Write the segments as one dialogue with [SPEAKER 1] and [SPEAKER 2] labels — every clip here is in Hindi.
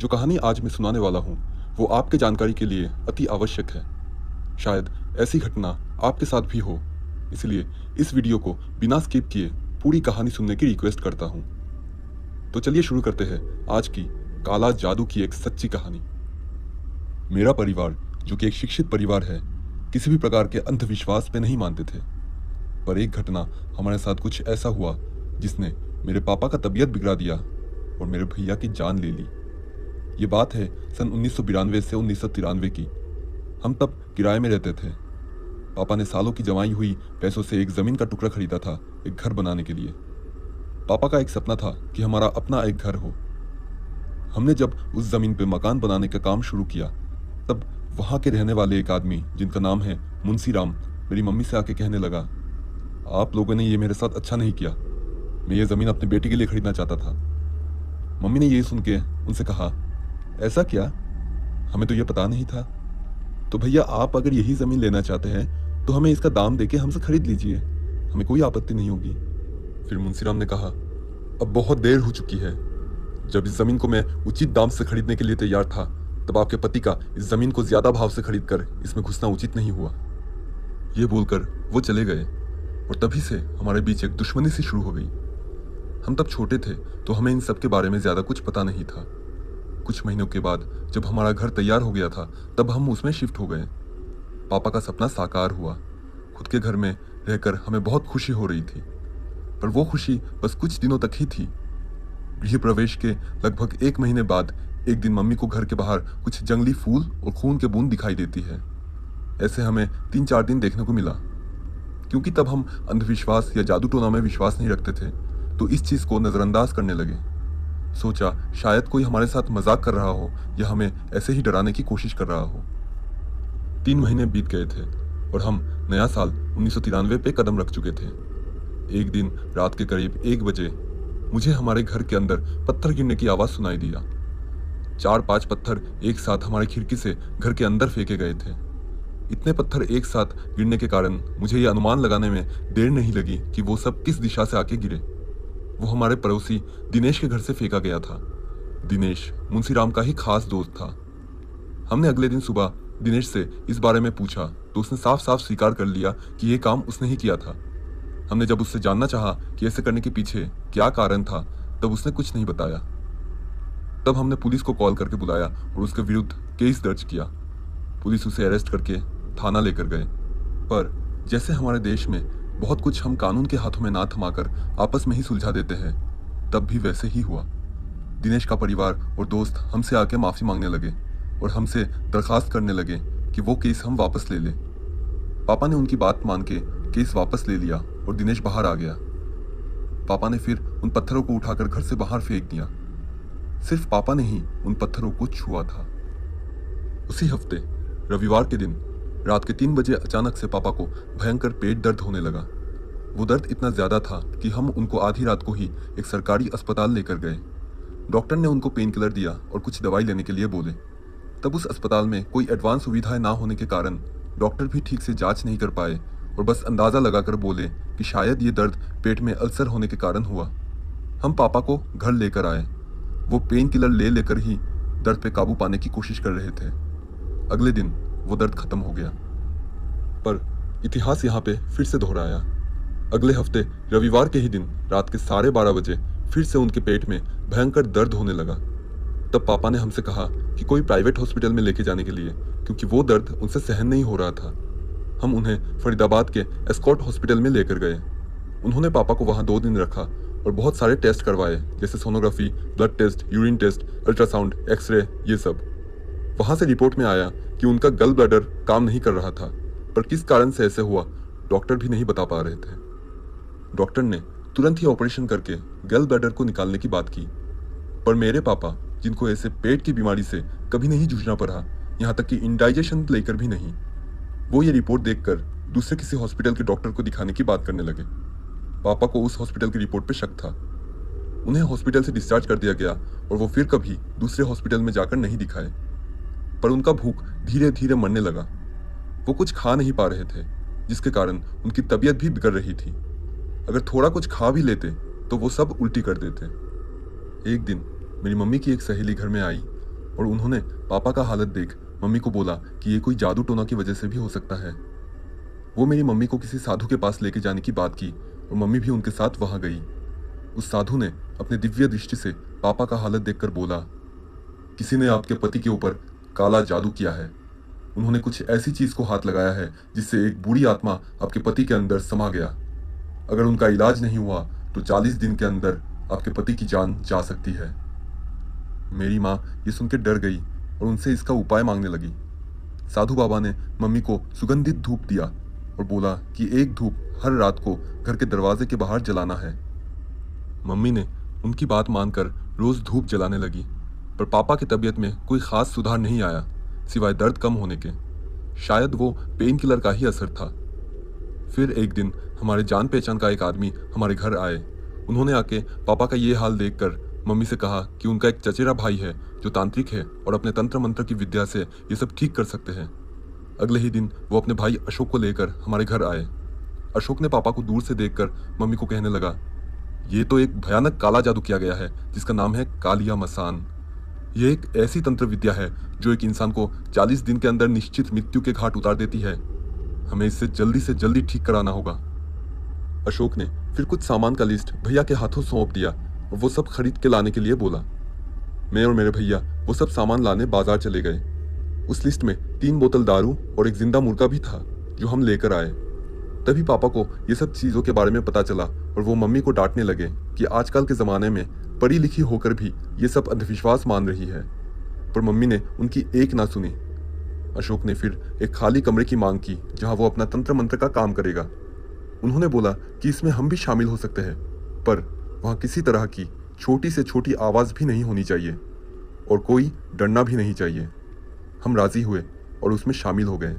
[SPEAKER 1] जो कहानी आज मैं सुनाने वाला हूँ वो आपके जानकारी के लिए अति आवश्यक है। शायद ऐसी घटना आपके साथ भी हो, इसलिए इस वीडियो को बिना स्किप किए पूरी कहानी सुनने की रिक्वेस्ट करता हूँ। तो चलिए शुरू करते हैं आज की काला जादू की एक सच्ची कहानी। मेरा परिवार, जो कि एक शिक्षित परिवार है, किसी भी प्रकार के अंधविश्वास पे नहीं मानते थे। पर एक घटना हमारे साथ कुछ ऐसा हुआ जिसने मेरे पापा का तबीयत बिगड़ा दिया और मेरे भैया की जान ले ली। ये बात है सन 1992 से 1993 की। हम तब किराए में रहते थे। पापा ने सालों की जमाई हुई पैसों से एक ज़मीन का टुकड़ा खरीदा था एक घर बनाने के लिए। पापा का एक सपना था कि हमारा अपना एक घर हो। हमने जब उस ज़मीन पे मकान बनाने का काम शुरू किया तब वहाँ के रहने वाले एक आदमी जिनका नाम है मुंशी राम मेरी मम्मी से आके कहने लगा, आप लोगों ने ये मेरे साथ अच्छा नहीं किया। मैं ये ज़मीन अपने बेटे के लिए खरीदना चाहता था। मम्मी ने ये सुन के उनसे कहा, ऐसा क्या? हमें तो ये पता नहीं था। तो भैया, आप अगर यही ज़मीन लेना चाहते हैं तो हमें इसका दाम देके हमसे खरीद लीजिए, हमें कोई आपत्ति नहीं होगी। फिर मुंशीराम ने कहा, अब बहुत देर हो चुकी है। जब इस ज़मीन को मैं उचित दाम से खरीदने के लिए तैयार था तब आपके पति का इस ज़मीन को ज़्यादा भाव से खरीद कर इसमें घुसना उचित नहीं हुआ। ये बोलकर वो चले गए और तभी से हमारे बीच एक दुश्मनी सी शुरू हो गई। हम तब छोटे थे तो हमें इन सब के बारे में ज़्यादा कुछ पता नहीं था। कुछ महीनों के बाद जब हमारा घर तैयार हो गया था तब हम उसमें शिफ्ट हो गए। पापा का सपना साकार हुआ। खुद के घर में रहकर हमें बहुत खुशी हो रही थी, पर वो खुशी बस कुछ दिनों तक ही थी। गृह प्रवेश के लगभग 1 महीने बाद एक दिन मम्मी को घर के बाहर कुछ जंगली फूल और खून के बूंद दिखाई देती है। ऐसे हमें 3-4 दिन देखने को मिला। क्योंकि तब हम अंधविश्वास या जादू टोना में विश्वास नहीं रखते थे तो इस चीज़ को नज़रअंदाज करने लगे। सोचा शायद कोई हमारे साथ मजाक कर रहा हो या हमें ऐसे ही डराने की कोशिश कर रहा हो। 3 महीने बीत गए थे और हम नया साल 1993 पे कदम रख चुके थे। एक दिन रात के करीब 1 बजे मुझे हमारे घर के अंदर पत्थर गिरने की आवाज़ सुनाई दिया। 4-5 पत्थर एक साथ हमारे खिड़की से घर के अंदर फेंके गए थे। इतने पत्थर एक साथ गिरने के कारण मुझे ये अनुमान लगाने में देर नहीं लगी कि वो सब किस दिशा से आके गिरे। वो हमारे पड़ोसी दिनेश के घर से फेंका गया था। दिनेश मुंशीराम का ही खास दोस्त था। हमने अगले दिन सुबह दिनेश से इस बारे में पूछा तो उसने साफ साफ स्वीकार कर लिया कि ये काम उसने ही किया था। हमने जब उससे जानना चाहा कि ऐसे करने के पीछे क्या कारण था तब उसने कुछ नहीं बताया। तब हमने पुलिस को कॉल करके बुलाया और उसके विरुद्ध केस दर्ज किया। पुलिस उसे अरेस्ट करके थाना लेकर गए। पर जैसे हमारे देश में बहुत कुछ हम कानून के हाथों में ना थमाकर आपस में ही सुलझा देते हैं, तब भी वैसे ही हुआ। दिनेश का परिवार और दोस्त हमसे आके माफ़ी मांगने लगे और हमसे दरखास्त करने लगे कि वो केस हम वापस ले लें। पापा ने उनकी बात मान के केस वापस ले लिया और दिनेश बाहर आ गया। पापा ने फिर उन पत्थरों को उठाकर घर से बाहर फेंक दिया। सिर्फ पापा ने ही उन पत्थरों को छुआ था। उसी हफ्ते रविवार के दिन रात के 3 बजे अचानक से पापा को भयंकर पेट दर्द होने लगा। वो दर्द इतना ज़्यादा था कि हम उनको आधी रात को ही एक सरकारी अस्पताल लेकर गए। डॉक्टर ने उनको पेन किलर दिया और कुछ दवाई लेने के लिए बोले। तब उस अस्पताल में कोई एडवांस सुविधाएं ना होने के कारण डॉक्टर भी ठीक से जांच नहीं कर पाए और बस अंदाज़ा लगाकर बोले कि शायद ये दर्द पेट में अल्सर होने के कारण हुआ। हम पापा को घर लेकर आए। वो पेन किलर ले लेकर ही दर्द पे काबू पाने की कोशिश कर रहे थे। अगले दिन वो दर्द खत्म हो गया। पर इतिहास यहाँ पे फिर से दोहराया। अगले हफ्ते रविवार के ही दिन रात के 12:30 बजे फिर से उनके पेट में भयंकर दर्द होने लगा। तब पापा ने हमसे कहा कि कोई प्राइवेट हॉस्पिटल में लेके जाने के लिए, क्योंकि वो दर्द उनसे सहन नहीं हो रहा था। हम उन्हें फरीदाबाद के एस्कॉर्ट हॉस्पिटल में लेकर गए। उन्होंने पापा को वहाँ 2 दिन रखा और बहुत सारे टेस्ट करवाए, जैसे sonography, blood test, urine test, ultrasound, x-ray, ये सब। वहाँ से रिपोर्ट में आया कि उनका गल ब्लैडर काम नहीं कर रहा था, पर किस कारण से ऐसे हुआ डॉक्टर भी नहीं बता पा रहे थे। डॉक्टर ने तुरंत ही ऑपरेशन करके गल ब्लैडर को निकालने की बात की, पर मेरे पापा, जिनको ऐसे पेट की बीमारी से कभी नहीं जूझना पड़ा, यहाँ तक कि इंडाइजेशन लेकर भी नहीं, वो ये रिपोर्ट देखकर दूसरे किसी हॉस्पिटल के डॉक्टर को दिखाने की बात करने लगे। पापा को उस हॉस्पिटल की रिपोर्ट पे शक था। उन्हें हॉस्पिटल से डिस्चार्ज कर दिया गया और वो फिर कभी दूसरे हॉस्पिटल में जाकर नहीं दिखाए। पर उनका भूख धीरे धीरे मरने लगा। वो कुछ खा नहीं पा रहे थे, जिसके कारण उनकी तबीयत भी बिगड़ रही थी। अगर थोड़ा कुछ खा भी लेते तो वो सब उल्टी कर देते। एक दिन मेरी मम्मी की एक सहेली घर में आई और उन्होंने पापा का हालत देख मम्मी को बोला कि ये कोई जादू टोना की वजह से भी हो सकता है। वो मेरी मम्मी को किसी साधु के पास लेके जाने की बात की और मम्मी भी उनके साथ वहां गई। उस साधु ने अपने दिव्य दृष्टि से पापा का हालत देखकर बोला, किसी ने आपके पति के ऊपर काला जादू किया है। उन्होंने कुछ ऐसी चीज को हाथ लगाया है जिससे एक बुरी आत्मा आपके पति के अंदर समा गया। अगर उनका इलाज नहीं हुआ तो 40 दिन के अंदर आपके पति की जान जा सकती है। मेरी माँ ये सुन के डर गई और उनसे इसका उपाय मांगने लगी। साधु बाबा ने मम्मी को सुगंधित धूप दिया और बोला कि एक धूप हर रात को घर के दरवाजे के बाहर जलाना है। मम्मी ने उनकी बात मानकर रोज धूप जलाने लगी, पर पापा की तबीयत में कोई खास सुधार नहीं आया सिवाय दर्द कम होने के। शायद वो पेन किलर का ही असर था। फिर एक दिन हमारे जान पहचान का एक आदमी हमारे घर आए। उन्होंने आके पापा का ये हाल देखकर मम्मी से कहा कि उनका एक चचेरा भाई है जो तांत्रिक है और अपने तंत्र मंत्र की विद्या से ये सब ठीक कर सकते हैं। अगले ही दिन वो अपने भाई अशोक को लेकर हमारे घर आए। अशोक ने पापा को दूर से देखकर मम्मी को कहने लगा, ये तो एक भयानक काला जादू किया गया है जिसका नाम है कालिया मसान। ये एक ऐसी तंत्र विद्या है जो एक इंसान को 40 दिन के अंदर निश्चित मृत्यु के घाट उतार देती है। हमें इससे जल्दी से जल्दी ठीक कराना होगा। अशोक ने फिर कुछ सामान का लिस्ट भैया के हाथों सौंप दिया और वो सब खरीद के लाने के लिए बोला। मैं और मेरे भैया वो सब सामान लाने बाजार चले गए। उस लिस्ट में 3 बोतल दारू और एक जिंदा मुर्गा भी था जो हम लेकर आए। तभी पापा को ये सब चीज़ों के बारे में पता चला और वो मम्मी को डांटने लगे कि आजकल के ज़माने में पढ़ी लिखी होकर भी ये सब अंधविश्वास मान रही है। पर मम्मी ने उनकी एक ना सुनी। अशोक ने फिर एक खाली कमरे की मांग की जहां वो अपना तंत्र मंत्र का काम करेगा। उन्होंने बोला कि इसमें हम भी शामिल हो सकते हैं, पर वहां किसी तरह की छोटी से छोटी आवाज़ भी नहीं होनी चाहिए और कोई डरना भी नहीं चाहिए। हम राजी हुए और उसमें शामिल हो गए।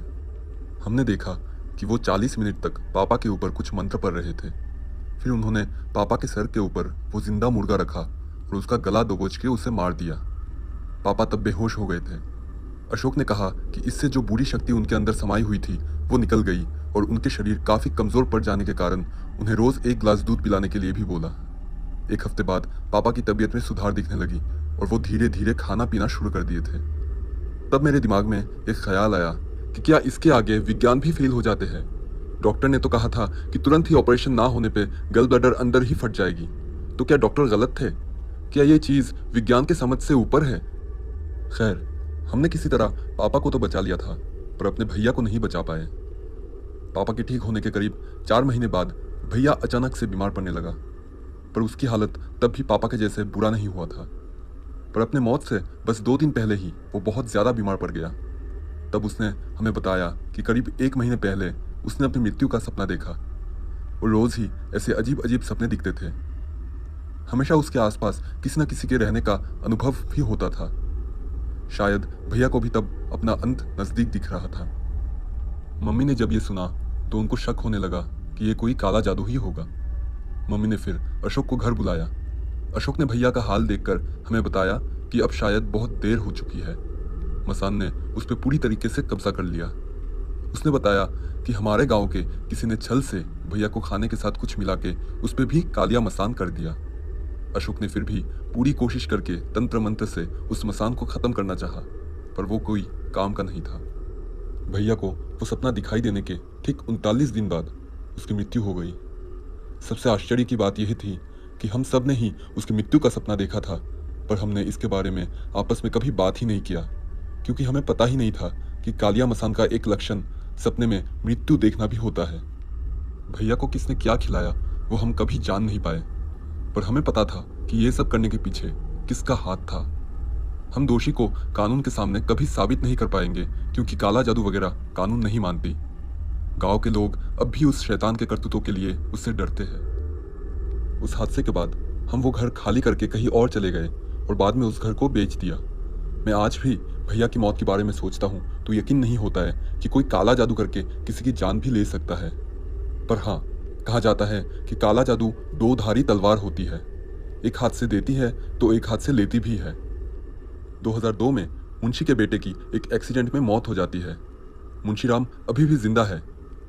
[SPEAKER 1] हमने देखा कि वो 40 मिनट तक पापा के ऊपर कुछ मंत्र पढ़ रहे थे। फिर उन्होंने पापा के सर के ऊपर वो जिंदा मुर्गा रखा और उसका गला दबोच के उसे मार दिया। पापा तब बेहोश हो गए थे। अशोक ने कहा कि इससे जो बुरी शक्ति उनके अंदर समाई हुई थी वो निकल गई और उनके शरीर काफ़ी कमज़ोर पड़ जाने के कारण उन्हें रोज़ 1 गिलास दूध पिलाने के लिए भी बोला। 1 हफ्ते बाद पापा की तबीयत में सुधार दिखने लगी और वो धीरे धीरे खाना पीना शुरू कर दिए थे। तब मेरे दिमाग में एक ख्याल आया कि क्या इसके आगे विज्ञान भी फेल हो जाते हैं। डॉक्टर ने तो कहा था कि तुरंत ही ऑपरेशन ना होने पे गल ब्लैडर अंदर ही फट जाएगी। तो क्या डॉक्टर गलत थे? क्या ये चीज़ विज्ञान के समझ से ऊपर है? खैर, हमने किसी तरह पापा को तो बचा लिया था, पर अपने भैया को नहीं बचा पाए। पापा के ठीक होने के करीब 4 महीने बाद भैया अचानक से बीमार पड़ने लगा, पर उसकी हालत तब भी पापा के जैसे बुरा नहीं हुआ था। पर अपने मौत से बस 2 दिन पहले ही वो बहुत ज़्यादा बीमार पड़ गया। तब उसने हमें बताया कि करीब 1 महीने पहले उसने अपनी मृत्यु का सपना देखा और रोज़ ही ऐसे अजीब अजीब सपने दिखते थे। हमेशा उसके आसपास किसी न किसी के रहने का अनुभव भी होता था। शायद भैया को भी तब अपना अंत नज़दीक दिख रहा था। मम्मी ने जब ये सुना तो उनको शक होने लगा कि ये कोई काला जादू ही होगा। मम्मी ने फिर अशोक को घर बुलाया। अशोक ने भैया का हाल देखकर हमें बताया कि अब शायद बहुत देर हो चुकी है। मसान ने उस पर पूरी तरीके से कब्जा कर लिया। उसने बताया कि हमारे गांव के किसी ने छल से भैया को खाने के साथ कुछ मिला के उस पर भी कालिया मसान कर दिया। अशोक ने फिर भी पूरी कोशिश करके तंत्र मंत्र से उस मसान को ख़त्म करना चाहा, पर वो कोई काम का नहीं था। भैया को वो सपना दिखाई देने के ठीक 39 दिन बाद उसकी मृत्यु हो गई। सबसे आश्चर्य की बात यह थी कि हम सब ने ही उसकी मृत्यु का सपना देखा था, पर हमने इसके बारे में आपस में कभी बात ही नहीं किया, क्योंकि हमें पता ही नहीं था कि कालिया मसान का एक लक्षण सपने में मृत्यु देखना भी होता है। भैया को किसने क्या खिलाया वो हम कभी जान नहीं पाए, पर हमें पता था कि ये सब करने के पीछे किसका हाथ था। हम दोषी को कानून के सामने कभी साबित नहीं कर पाएंगे, क्योंकि काला जादू वगैरह कानून नहीं मानती। गांव के लोग अब भी उस शैतान के करतूतों के लिए उससे डरते हैं। उस हादसे के बाद हम वो घर खाली करके कहीं और चले गए और बाद में उस घर को बेच दिया। मैं आज भी भैया की मौत के बारे में सोचता हूँ तो यकीन नहीं होता है कि कोई काला जादू करके किसी की जान भी ले सकता है। पर हाँ, कहा जाता है कि काला जादू 2 धारी तलवार होती है, एक हाथ से देती है तो एक हाथ से लेती भी है। 2002 में मुंशी के बेटे की एक एक्सीडेंट में मौत हो जाती है। मुंशीराम अभी भी जिंदा है,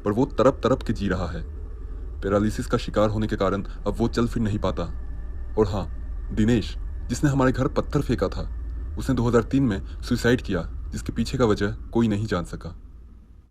[SPEAKER 1] पर वो तड़प तड़प के जी रहा है। पैरालिसिस का शिकार होने के कारण अब वो चल फिर नहीं पाता। और हाँ, दिनेश जिसने हमारे घर पत्थर फेंका था, उसने 2003 में सुसाइड किया, जिसके पीछे का वजह कोई नहीं जान सका।